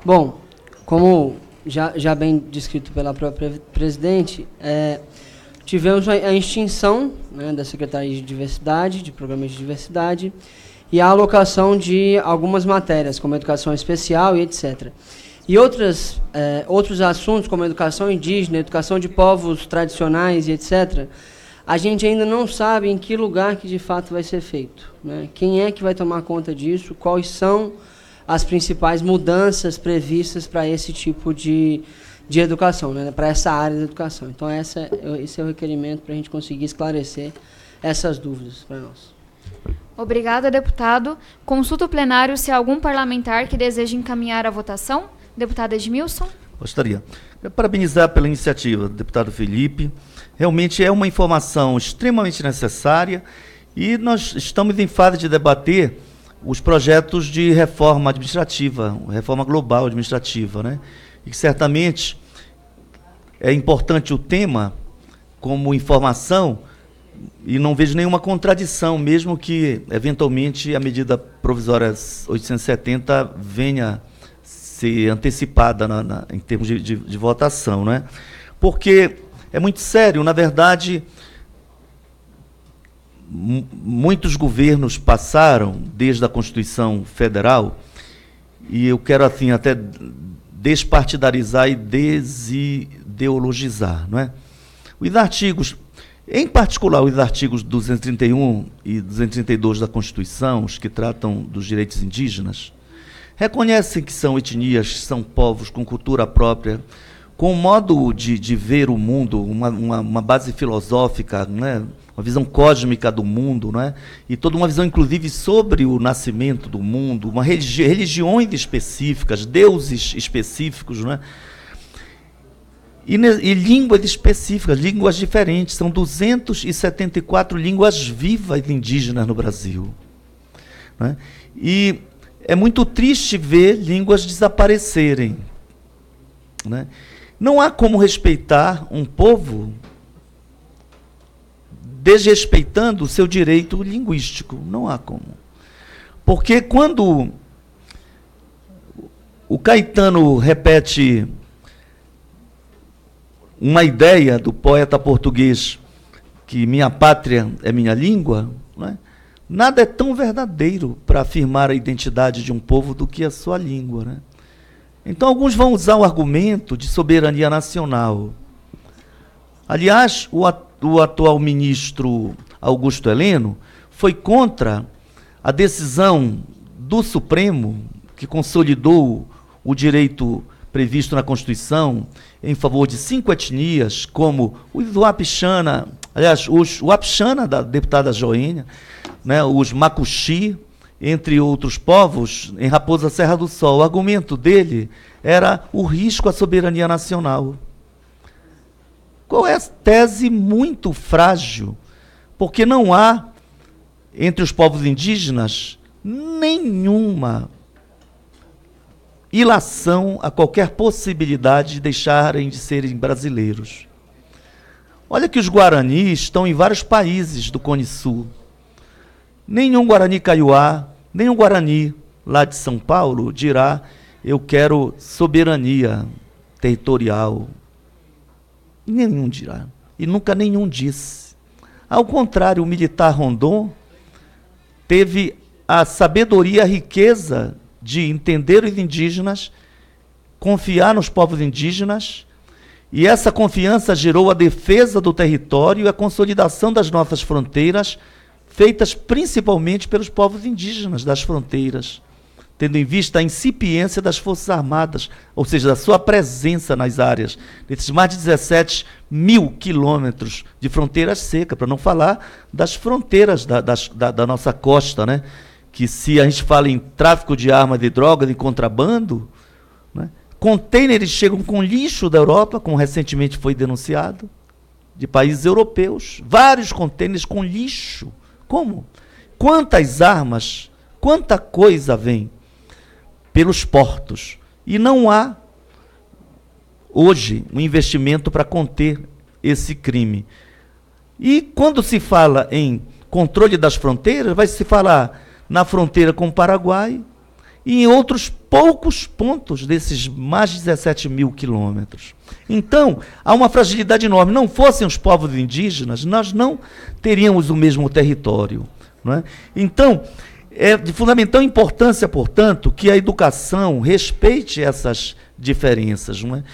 Bom, como já bem descrito pela própria presidente, tivemos a extinção, né, da Secretaria de Diversidade, de Programas de Diversidade, e a alocação de algumas matérias, como educação especial e etc. E outros assuntos, como educação indígena, educação de povos tradicionais e etc., a gente ainda não sabe em que lugar que de fato vai ser feito, né? Quem é que vai tomar conta disso, quais são as principais mudanças previstas para esse tipo de educação, né, para essa área da educação. Então, esse é o requerimento para a gente conseguir esclarecer essas dúvidas para nós. Obrigada, deputado. Consulta o plenário se há algum parlamentar que deseja encaminhar a votação. Deputado Edmilson. Gostaria. Quero parabenizar pela iniciativa do deputado Felipe. Realmente é uma informação extremamente necessária e nós estamos em fase de debater os projetos de reforma administrativa, reforma global administrativa, né? E que certamente é importante o tema como informação e não vejo nenhuma contradição, mesmo que, eventualmente, a medida provisória 870 venha ser antecipada em termos de votação, né? Porque é muito sério, na verdade, muitos governos passaram desde a Constituição Federal, e eu quero assim até despartidarizar e desideologizar, não é? Os artigos, em particular os artigos 231 e 232 da Constituição, os que tratam dos direitos indígenas, reconhecem que são etnias, são povos com cultura própria, com um modo de ver o mundo, uma base filosófica, né? Uma visão cósmica do mundo, não é? E toda uma visão, inclusive, sobre o nascimento do mundo, religiões específicas, deuses específicos, não é? E línguas específicas, línguas diferentes. São 274 línguas vivas indígenas no Brasil, não é? E é muito triste ver línguas desaparecerem, não é? Não há como respeitar um povo desrespeitando o seu direito linguístico. Não há como. Porque quando o Caetano repete uma ideia do poeta português, que minha pátria é minha língua, não é? Nada é tão verdadeiro para afirmar a identidade de um povo do que a sua língua, né? Então, alguns vão usar o argumento de soberania nacional. Aliás, o atual ministro Augusto Heleno foi contra a decisão do Supremo, que consolidou o direito previsto na Constituição em favor de 5 etnias, como os Wapixana, aliás, os Wapixana, da deputada Joênia, né, os Macuxi, entre outros povos, em Raposa Serra do Sol. O argumento dele era o risco à soberania nacional. Qual é a tese muito frágil? Porque não há, entre os povos indígenas, nenhuma ilação a qualquer possibilidade de deixarem de serem brasileiros. Olha que os Guaranis estão em vários países do Cone Sul. Nenhum Guarani Kaiowá, nenhum Guarani lá de São Paulo dirá: eu quero soberania territorial. Nenhum dirá. E nunca nenhum disse. Ao contrário, o militar Rondon teve a sabedoria, a riqueza de entender os indígenas, confiar nos povos indígenas, e essa confiança gerou a defesa do território e a consolidação das nossas fronteiras, feitas principalmente pelos povos indígenas das fronteiras, tendo em vista a incipiência das Forças Armadas, ou seja, da sua presença nas áreas, desses mais de 17 mil quilômetros de fronteiras secas, para não falar das fronteiras da nossa costa, né? Que se a gente fala em tráfico de armas e drogas, em contrabando, né? Contêineres chegam com lixo da Europa, como recentemente foi denunciado, de países europeus, vários contêineres com lixo. Como? Quantas armas, quanta coisa vem pelos portos, e não há hoje um investimento para conter esse crime. E quando se fala em controle das fronteiras, vai se falar na fronteira com o Paraguai e em outros poucos pontos desses mais de 17 mil quilômetros. Então, há uma fragilidade enorme. Não fossem os povos indígenas, nós não teríamos o mesmo território, não é? Então, é de fundamental importância, portanto, que a educação respeite essas diferenças, não é?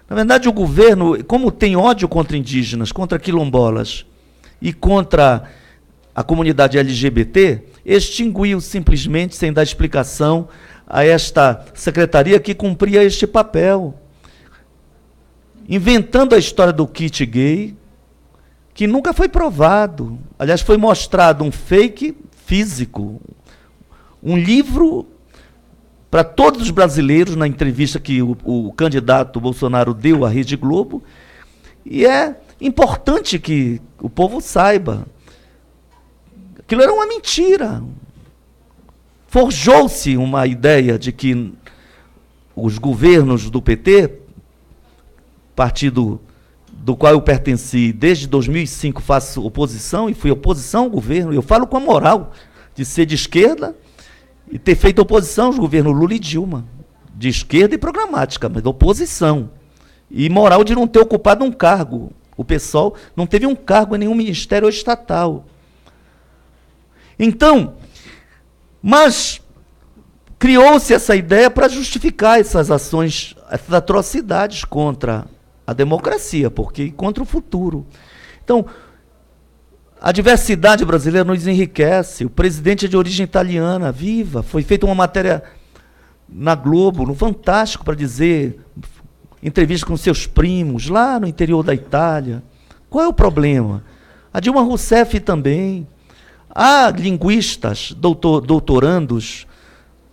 Na verdade, o governo, como tem ódio contra indígenas, contra quilombolas e contra a comunidade LGBT, extinguiu simplesmente, sem dar explicação, a esta secretaria que cumpria este papel, inventando a história do kit gay, que nunca foi provado. Aliás, foi mostrado um fake físico, um livro para todos os brasileiros, na entrevista que o candidato Bolsonaro deu à Rede Globo, e é importante que o povo saiba. Aquilo era uma mentira. Forjou-se uma ideia de que os governos do PT, partido do qual eu pertenci desde 2005, faço oposição, e fui oposição ao governo, eu falo com a moral de ser de esquerda e ter feito oposição aos governos Lula e Dilma, de esquerda e programática, mas de oposição. E moral de não ter ocupado um cargo. O PSOL não teve um cargo em nenhum ministério estatal. Então, mas criou-se essa ideia para justificar essas ações, essas atrocidades contra a democracia, porque contra o futuro. Então, a diversidade brasileira nos enriquece. O presidente é de origem italiana, viva. Foi feita uma matéria na Globo, no Fantástico, para dizer, entrevista com seus primos, lá no interior da Itália. Qual é o problema? A Dilma Rousseff também. Há linguistas, doutorandos,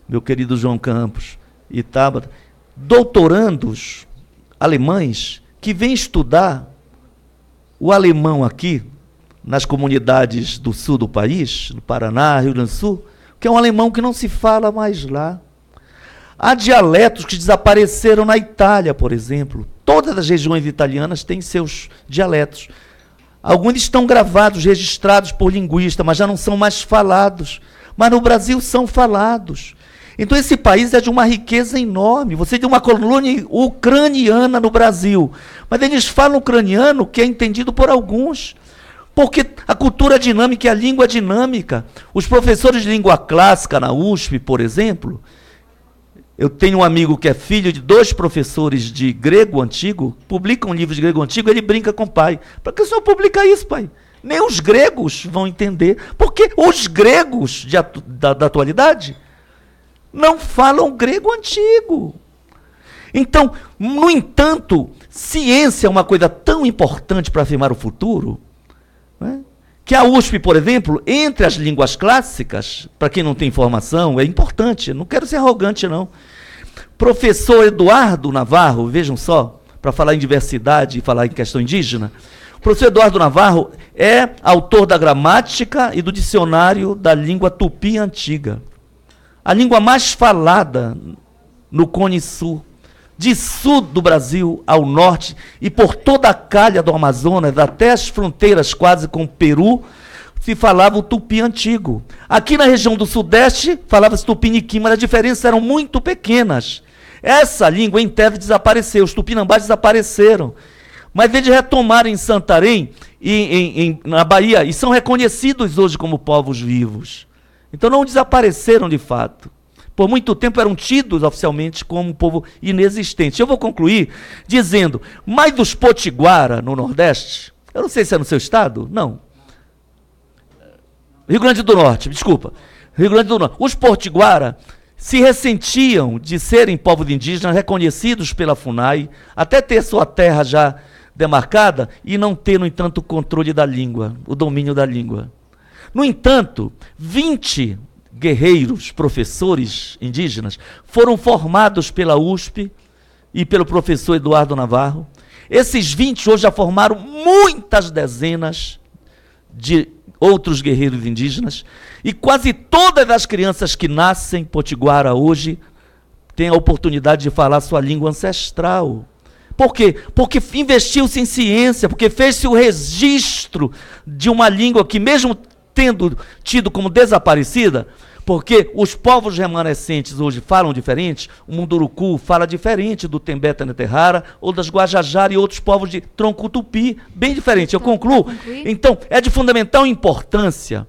meu querido João Campos e Tabata, doutorandos alemães que vêm estudar o alemão aqui, nas comunidades do sul do país, no Paraná, Rio Grande do Sul, que é um alemão que não se fala mais lá. Há dialetos que desapareceram na Itália, por exemplo. Todas as regiões italianas têm seus dialetos. Alguns estão gravados, registrados por linguistas, mas já não são mais falados. Mas no Brasil são falados. Então esse país é de uma riqueza enorme. Você tem uma colônia ucraniana no Brasil, mas eles falam ucraniano que é entendido por alguns. Porque a cultura é dinâmica e a língua é dinâmica. Os professores de língua clássica na USP, por exemplo, eu tenho um amigo que é filho de 2 professores de grego antigo, publica um livro de grego antigo, ele brinca com o pai. Para que o senhor publica isso, pai? Nem os gregos vão entender, porque os gregos da atualidade não falam grego antigo. Então, no entanto, ciência é uma coisa tão importante para afirmar o futuro, né, que a USP, por exemplo, entre as línguas clássicas, para quem não tem informação, é importante, não quero ser arrogante, não. Professor Eduardo Navarro, vejam só, para falar em diversidade e falar em questão indígena, o professor Eduardo Navarro é autor da gramática e do dicionário da língua tupi antiga. A língua mais falada no Cone Sul, de sul do Brasil ao norte e por toda a calha do Amazonas, até as fronteiras quase com o Peru, se falava o tupi antigo. Aqui na região do sudeste, falava-se tupiniquim, mas as diferenças eram muito pequenas. Essa língua, em tese, desapareceu, os tupinambás desapareceram. Mas eles retomaram em Santarém, na Bahia, e são reconhecidos hoje como povos vivos. Então não desapareceram de fato. Por muito tempo eram tidos oficialmente como um povo inexistente. Eu vou concluir dizendo, mas os potiguara no Nordeste, eu não sei se é no seu estado, não. Rio Grande do Norte, desculpa. Rio Grande do Norte. Os potiguara se ressentiam de serem povos indígenas reconhecidos pela FUNAI, até ter sua terra já demarcada e não ter, no entanto, o controle da língua, o domínio da língua. No entanto, 20 guerreiros, professores indígenas, foram formados pela USP e pelo professor Eduardo Navarro. Esses 20 hoje já formaram muitas dezenas de outros guerreiros indígenas, e quase todas as crianças que nascem potiguara hoje têm a oportunidade de falar sua língua ancestral. Por quê? Porque investiu-se em ciência, porque fez-se o registro de uma língua que, mesmo tendo tido como desaparecida, porque os povos remanescentes hoje falam diferente, o Munduruku fala diferente do Tembé Taneterrara, ou das Guajajara e outros povos de tronco tupi, bem diferente. Eu concluo. Então, é de fundamental importância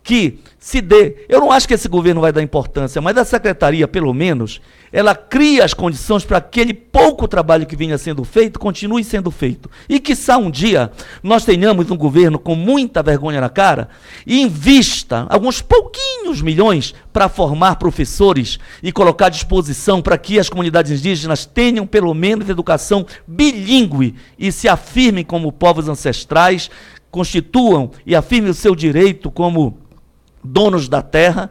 que se dê, eu não acho que esse governo vai dar importância, mas a secretaria, pelo menos, ela cria as condições para aquele pouco trabalho que vinha sendo feito, continue sendo feito. E quiçá um dia nós tenhamos um governo com muita vergonha na cara e invista alguns pouquinhos milhões para formar professores e colocar à disposição para que as comunidades indígenas tenham pelo menos educação bilíngue e se afirmem como povos ancestrais, constituam e afirmem o seu direito como donos da terra,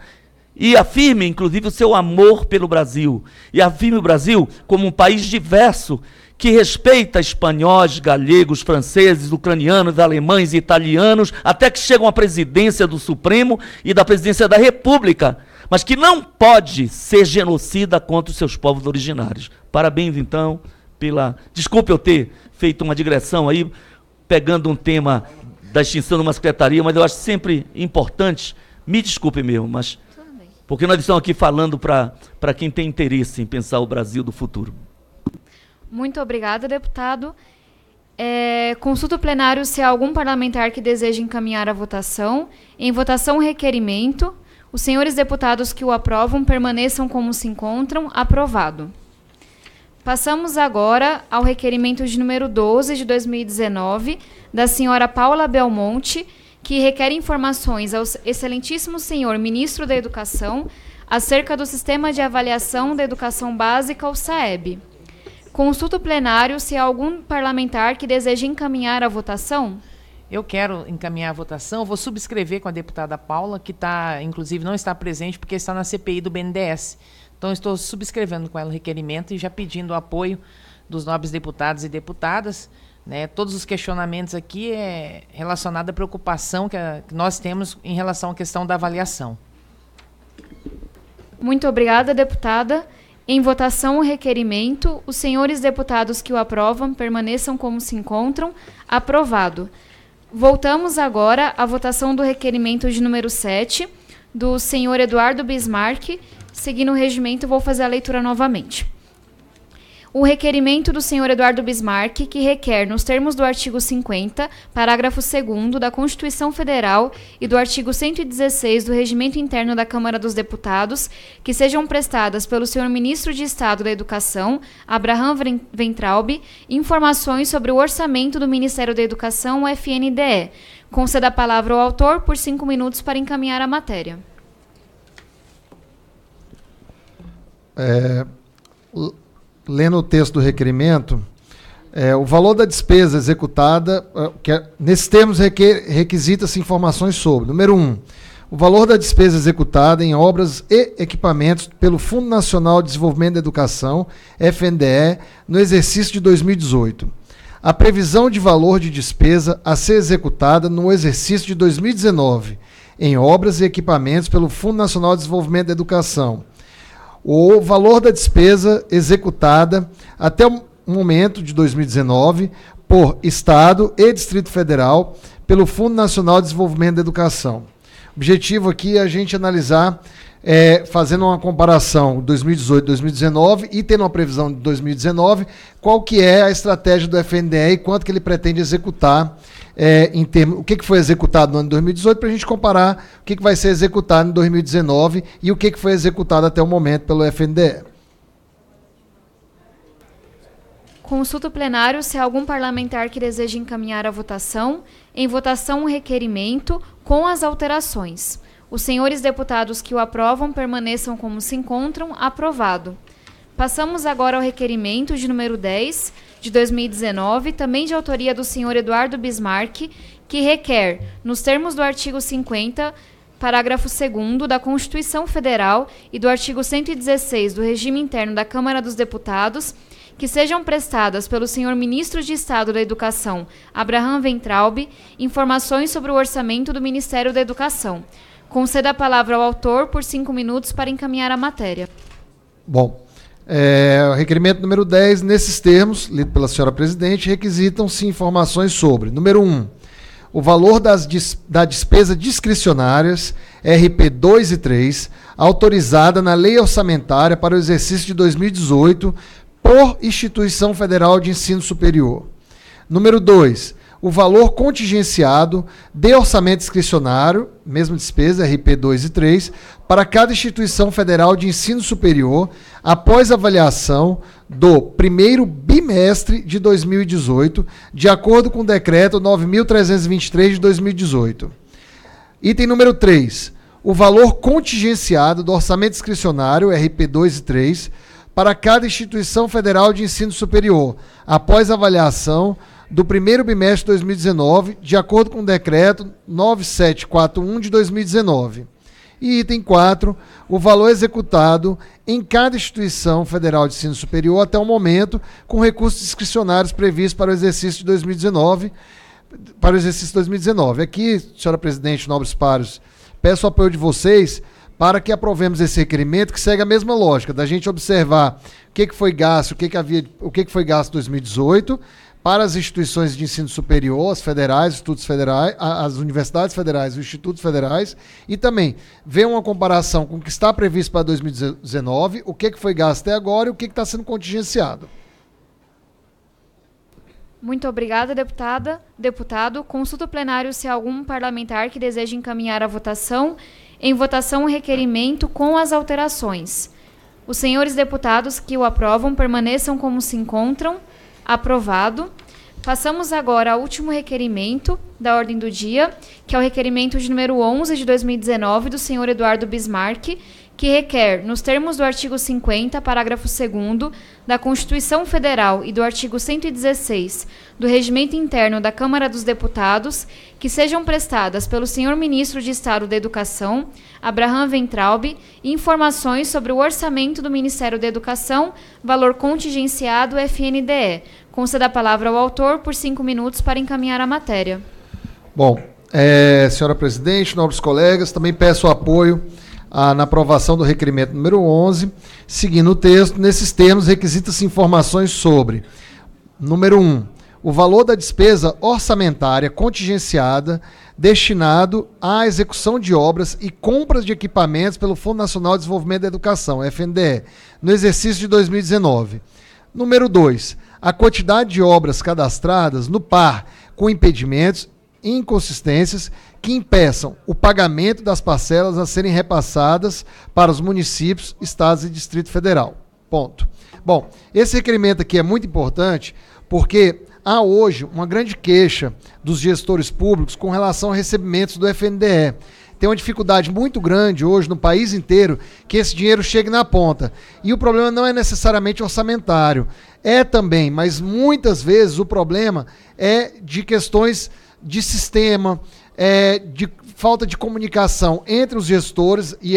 e afirme, inclusive, o seu amor pelo Brasil, e afirme o Brasil como um país diverso, que respeita espanhóis, galegos, franceses, ucranianos, alemães e italianos, até que chegam à presidência do Supremo e da presidência da República, mas que não pode ser genocida contra os seus povos originários. Parabéns, então, pela... Desculpe eu ter feito uma digressão aí, pegando um tema da extinção de uma secretaria, mas eu acho sempre importante. Me desculpe mesmo, mas porque nós estamos aqui falando para quem tem interesse em pensar o Brasil do futuro. Muito obrigada, deputado. Consulta o plenário se há algum parlamentar que deseja encaminhar a votação. Em votação, requerimento. Os senhores deputados que o aprovam permaneçam como se encontram. Aprovado. Passamos agora ao requerimento de número 12 de 2019, da senhora Paula Belmonte, que requer informações ao excelentíssimo senhor Ministro da Educação acerca do Sistema de Avaliação da Educação Básica, o SAEB. Consulta o plenário se há algum parlamentar que deseja encaminhar a votação. Eu quero encaminhar a votação, vou subscrever com a deputada Paula, que inclusive não está presente porque está na CPI do BNDES. Então, estou subscrevendo com ela o requerimento e já pedindo o apoio dos nobres deputados e deputadas. Né, todos os questionamentos aqui é relacionado à preocupação que nós temos em relação à questão da avaliação. Muito obrigada, deputada. Em votação, o requerimento. Os senhores deputados que o aprovam permaneçam como se encontram. Aprovado. Voltamos agora à votação do requerimento de número 7, do senhor Eduardo Bismarck. Seguindo o regimento, vou fazer a leitura novamente. o requerimento do senhor Eduardo Bismarck, que requer, nos termos do artigo 50, parágrafo 2º da Constituição Federal e do artigo 116 do Regimento Interno da Câmara dos Deputados, que sejam prestadas pelo senhor Ministro de Estado da Educação, Abraham Weintraub, informações sobre o orçamento do Ministério da Educação, o FNDE. Conceda a palavra ao autor por 5 minutos para encaminhar a matéria. Lendo o texto do requerimento, o valor da despesa executada, nesses termos requisita-se informações sobre: número 1, o valor da despesa executada em obras e equipamentos pelo Fundo Nacional de Desenvolvimento da Educação, FNDE, no exercício de 2018. A previsão de valor de despesa a ser executada no exercício de 2019 em obras e equipamentos pelo Fundo Nacional de Desenvolvimento da Educação. O valor da despesa executada até o momento de 2019 por Estado e Distrito Federal pelo Fundo Nacional de Desenvolvimento da Educação. O objetivo aqui é a gente analisar, fazendo uma comparação 2018-2019 e tendo uma previsão de 2019, qual que é a estratégia do FNDE e quanto que ele pretende executar, o que foi executado no ano de 2018, para a gente comparar o que vai ser executado em 2019 e o que foi executado até o momento pelo FNDE. Consulta o plenário se há algum parlamentar que deseja encaminhar a votação. Em votação, o requerimento com as alterações. Os senhores deputados que o aprovam permaneçam como se encontram. Aprovado. Passamos agora ao requerimento de número 10, de 2019, também de autoria do senhor Eduardo Bismarck, que requer, nos termos do artigo 50, parágrafo 2º da Constituição Federal e do artigo 116 do Regime Interno da Câmara dos Deputados, que sejam prestadas pelo senhor Ministro de Estado da Educação, Abraham Weintraub, informações sobre o orçamento do Ministério da Educação. Conceda a palavra ao autor por 5 minutos para encaminhar a matéria. Bom, o requerimento número 10, nesses termos, lido pela senhora presidente, requisitam-se informações sobre: número 1, o valor da despesa discricionárias RP 2 e 3, autorizada na Lei Orçamentária para o exercício de 2018 por Instituição Federal de Ensino Superior. Número 2, o valor contingenciado de orçamento discricionário, mesma despesa, RP 2 e 3, para cada instituição federal de ensino superior, após avaliação do primeiro bimestre de 2018, de acordo com o decreto 9.323 de 2018. Item número 3, o valor contingenciado do orçamento discricionário, RP 2 e 3, para cada instituição federal de ensino superior, após avaliação do primeiro bimestre de 2019, de acordo com o decreto 9741 de 2019. E item 4, o valor executado em cada instituição federal de ensino superior até o momento, com recursos discricionários previstos para o exercício de 2019. Aqui, senhora presidente, nobres pares, peço o apoio de vocês para que aprovemos esse requerimento, que segue a mesma lógica, da gente observar o que foi gasto, o que foi gasto em 2018, para as instituições de ensino superior, as federais, institutos federais, as universidades federais, os institutos federais, e também ver uma comparação com o que está previsto para 2019, o que foi gasto até agora e o que está sendo contingenciado. Muito obrigada, deputado. Consulta o plenário se há algum parlamentar que deseja encaminhar a votação. Em votação, o requerimento com as alterações. Os senhores deputados que o aprovam permaneçam como se encontram. Aprovado. Passamos agora ao último requerimento da ordem do dia, que é o requerimento de número 11 de 2019 do senhor Eduardo Bismarck, que requer, nos termos do artigo 50, parágrafo 2º da Constituição Federal e do artigo 116 do Regimento Interno da Câmara dos Deputados, que sejam prestadas pelo senhor Ministro de Estado da Educação, Abraham Weintraub, informações sobre o orçamento do Ministério da Educação, valor contingenciado FNDE. Conceda a palavra ao autor por 5 minutos para encaminhar a matéria. Bom, senhora presidente, nobres colegas, também peço apoio na aprovação do requerimento número 11, seguindo o texto. Nesses termos, requisita-se informações sobre: número 1, o valor da despesa orçamentária contingenciada destinado à execução de obras e compras de equipamentos pelo Fundo Nacional de Desenvolvimento da Educação, FNDE, no exercício de 2019. Número 2, a quantidade de obras cadastradas no par com impedimentos e inconsistências que impeçam o pagamento das parcelas a serem repassadas para os municípios, estados e Distrito Federal. Ponto. Bom, esse requerimento aqui é muito importante porque há hoje uma grande queixa dos gestores públicos com relação a recebimentos do FNDE. Tem uma dificuldade muito grande hoje no país inteiro que esse dinheiro chegue na ponta. E o problema não é necessariamente orçamentário. É também, mas muitas vezes o problema é de questões de sistema, de falta de comunicação entre os gestores e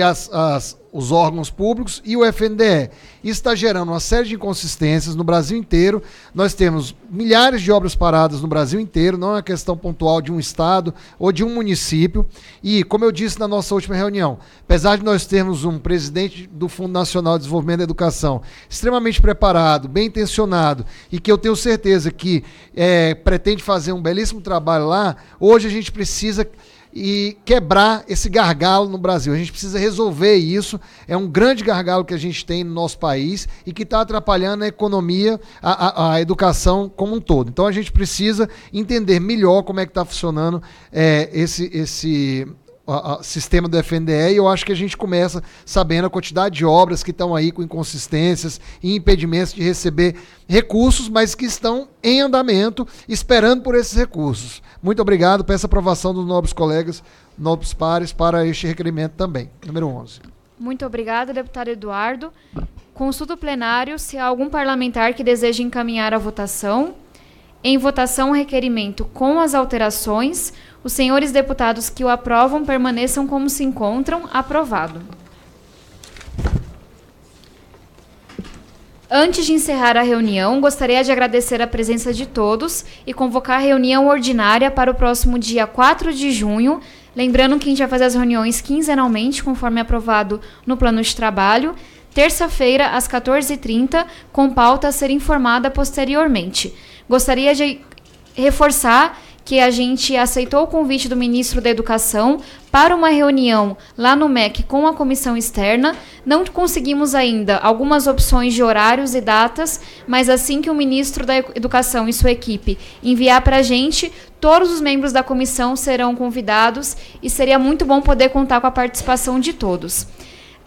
os órgãos públicos e o FNDE. Isso está gerando uma série de inconsistências no Brasil inteiro. Nós temos milhares de obras paradas no Brasil inteiro, não é uma questão pontual de um estado ou de um município. E, como eu disse na nossa última reunião, apesar de nós termos um presidente do Fundo Nacional de Desenvolvimento da Educação extremamente preparado, bem intencionado, e que eu tenho certeza que pretende fazer um belíssimo trabalho lá, hoje a gente precisa quebrar esse gargalo no Brasil. A gente precisa resolver isso. É um grande gargalo que a gente tem no nosso país e que está atrapalhando a economia, a educação como um todo. Então a gente precisa entender melhor como é que está funcionando esse sistema do FNDE, e eu acho que a gente começa sabendo a quantidade de obras que estão aí com inconsistências e impedimentos de receber recursos, mas que estão em andamento, esperando por esses recursos. Muito obrigado, peço a aprovação dos nobres colegas, nobres pares, para este requerimento também. Número 11. Muito obrigada, deputado Eduardo. Consulta o plenário se há algum parlamentar que deseja encaminhar a votação. Em votação, o requerimento com as alterações. Os senhores deputados que o aprovam permaneçam como se encontram. Aprovado. Antes de encerrar a reunião, gostaria de agradecer a presença de todos e convocar a reunião ordinária para o próximo dia 4 de junho. Lembrando que a gente vai fazer as reuniões quinzenalmente, conforme aprovado no plano de trabalho. Terça-feira, às 14h30, com pauta a ser informada posteriormente. Gostaria de reforçar que a gente aceitou o convite do ministro da Educação para uma reunião lá no MEC com a comissão externa. Não conseguimos ainda algumas opções de horários e datas, mas assim que o ministro da Educação e sua equipe enviar para a gente, todos os membros da comissão serão convidados e seria muito bom poder contar com a participação de todos.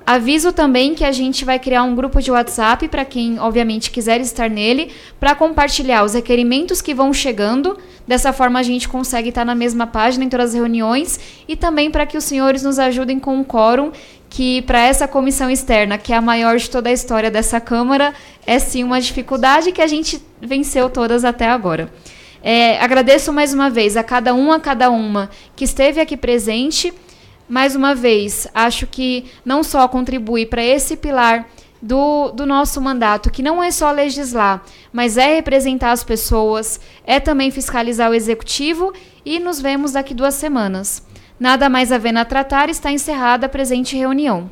Aviso também que a gente vai criar um grupo de WhatsApp para quem, obviamente, quiser estar nele, para compartilhar os requerimentos que vão chegando. Dessa forma, a gente consegue estar na mesma página em todas as reuniões e também para que os senhores nos ajudem com o quórum, que para essa comissão externa, que é a maior de toda a história dessa Câmara, é sim uma dificuldade que a gente venceu todas até agora. Agradeço mais uma vez a cada uma que esteve aqui presente. Mais uma vez, acho que não só contribui para esse pilar do nosso mandato, que não é só legislar, mas é representar as pessoas, é também fiscalizar o executivo, e nos vemos daqui 2 semanas. Nada mais havendo a tratar, está encerrada a presente reunião.